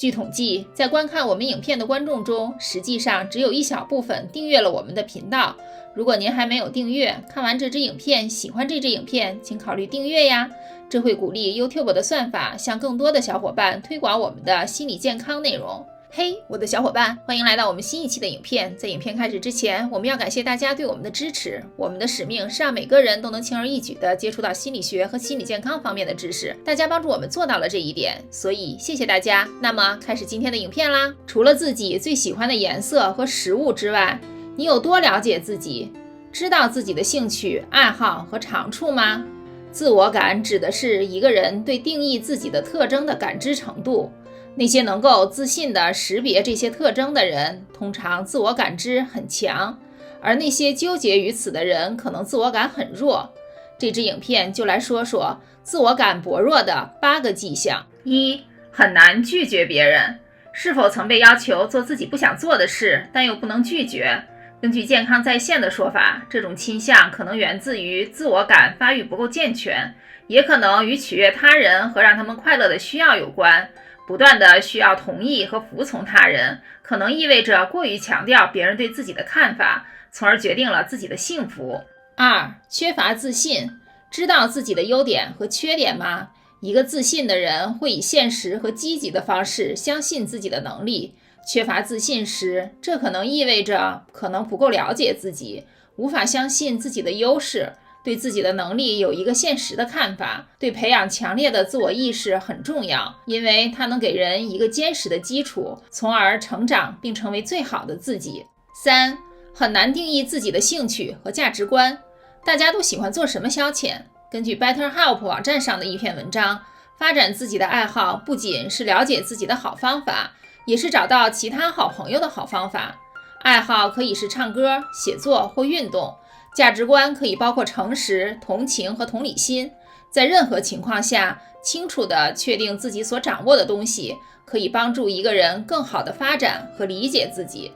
据统计，在观看我们影片的观众中，实际上只有一小部分订阅了我们的频道。如果您还没有订阅，看完这支影片喜欢这支影片，请考虑订阅呀，这会鼓励 YouTube 的算法向更多的小伙伴推广我们的心理健康内容。嘿，我的小伙伴，欢迎来到我们新一期的影片。在影片开始之前，我们要感谢大家对我们的支持。我们的使命是让每个人都能轻而易举地接触到心理学和心理健康方面的知识。大家帮助我们做到了这一点，所以谢谢大家。那么开始今天的影片啦。除了自己最喜欢的颜色和食物之外，你有多了解自己？知道自己的兴趣、爱好和长处吗？自我感指的是一个人对定义自己的特征的感知程度。那些能够自信地识别这些特征的人，通常自我感知很强，而那些纠结于此的人，可能自我感很弱。这支影片就来说说自我感薄弱的8个迹象。1. 很难拒绝别人。是否曾被要求做自己不想做的事，但又不能拒绝？根据健康在线的说法，这种倾向可能源自于自我感发育不够健全，也可能与取悦他人和让他们快乐的需要有关。不断的需要同意和服从他人，可能意味着过于强调别人对自己的看法，从而决定了自己的幸福。2. 缺乏自信。知道自己的优点和缺点吗？一个自信的人会以现实和积极的方式相信自己的能力。缺乏自信时，这可能意味着可能不够了解自己，无法相信自己的优势，对自己的能力有一个现实的看法。对培养强烈的自我意识很重要，因为它能给人一个坚实的基础，从而成长并成为最好的自己。3. 很难定义自己的兴趣和价值观。大家都喜欢做什么消遣？根据 BetterHelp 网站上的一篇文章，发展自己的爱好不仅是了解自己的好方法，也是找到其他好朋友的好方法。爱好可以是唱歌、写作或运动。价值观可以包括诚实、同情和同理心。在任何情况下，清楚地确定自己所掌握的东西，可以帮助一个人更好地发展和理解自己。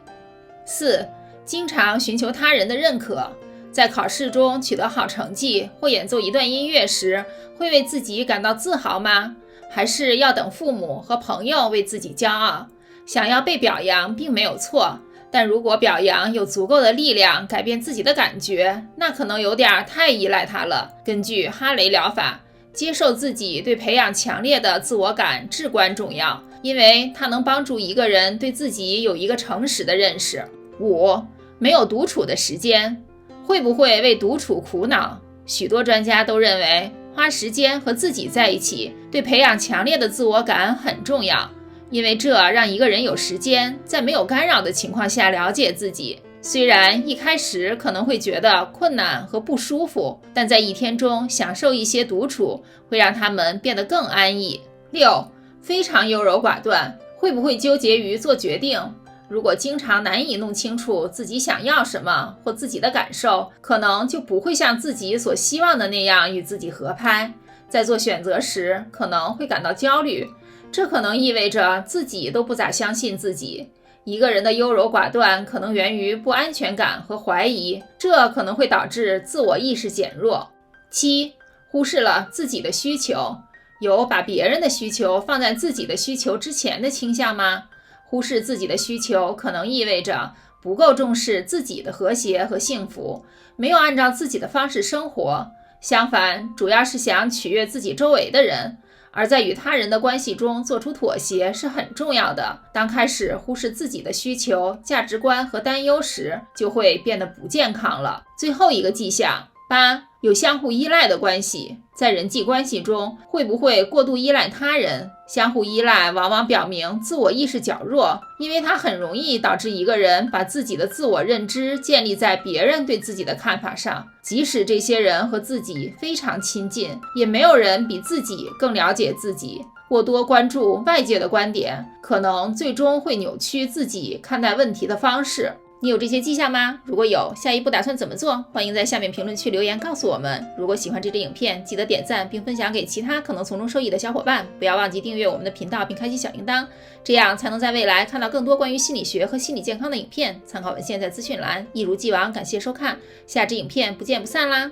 4. 经常寻求他人的认可。在考试中取得好成绩或演奏一段音乐时，会为自己感到自豪吗？还是要等父母和朋友为自己骄傲？想要被表扬并没有错，但如果表扬有足够的力量改变自己的感觉，那可能有点太依赖它了。根据哈雷疗法，接受自己对培养强烈的自我感至关重要，因为它能帮助一个人对自己有一个诚实的认识。5. 没有独处的时间。会不会为独处苦恼？许多专家都认为，花时间和自己在一起，对培养强烈的自我感很重要。因为这让一个人有时间在没有干扰的情况下了解自己。虽然一开始可能会觉得困难和不舒服，但在一天中享受一些独处，会让他们变得更安逸。6. 非常优柔寡断。会不会纠结于做决定？如果经常难以弄清楚自己想要什么或自己的感受，可能就不会像自己所希望的那样与自己合拍。在做选择时，可能会感到焦虑。这可能意味着自己都不咋相信自己。一个人的优柔寡断可能源于不安全感和怀疑，这可能会导致自我意识减弱。7. 忽视了自己的需求。有把别人的需求放在自己的需求之前的倾向吗？忽视自己的需求可能意味着不够重视自己的和谐和幸福，没有按照自己的方式生活。相反，主要是想取悦自己周围的人。而在与他人的关系中做出妥协是很重要的。当开始忽视自己的需求、价值观和担忧时，就会变得不健康了。最后一个迹象。8. 有相互依赖的关系。在人际关系中，会不会过度依赖他人？相互依赖往往表明自我意识较弱，因为它很容易导致一个人把自己的自我认知建立在别人对自己的看法上，即使这些人和自己非常亲近，也没有人比自己更了解自己。过多关注外界的观点，可能最终会扭曲自己看待问题的方式。你有这些迹象吗？如果有，下一步打算怎么做？欢迎在下面评论区留言告诉我们。如果喜欢这支影片，记得点赞并分享给其他可能从中受益的小伙伴。不要忘记订阅我们的频道并开启小铃铛，这样才能在未来看到更多关于心理学和心理健康的影片。参考文献在资讯栏。一如既往，感谢收看，下支影片不见不散啦！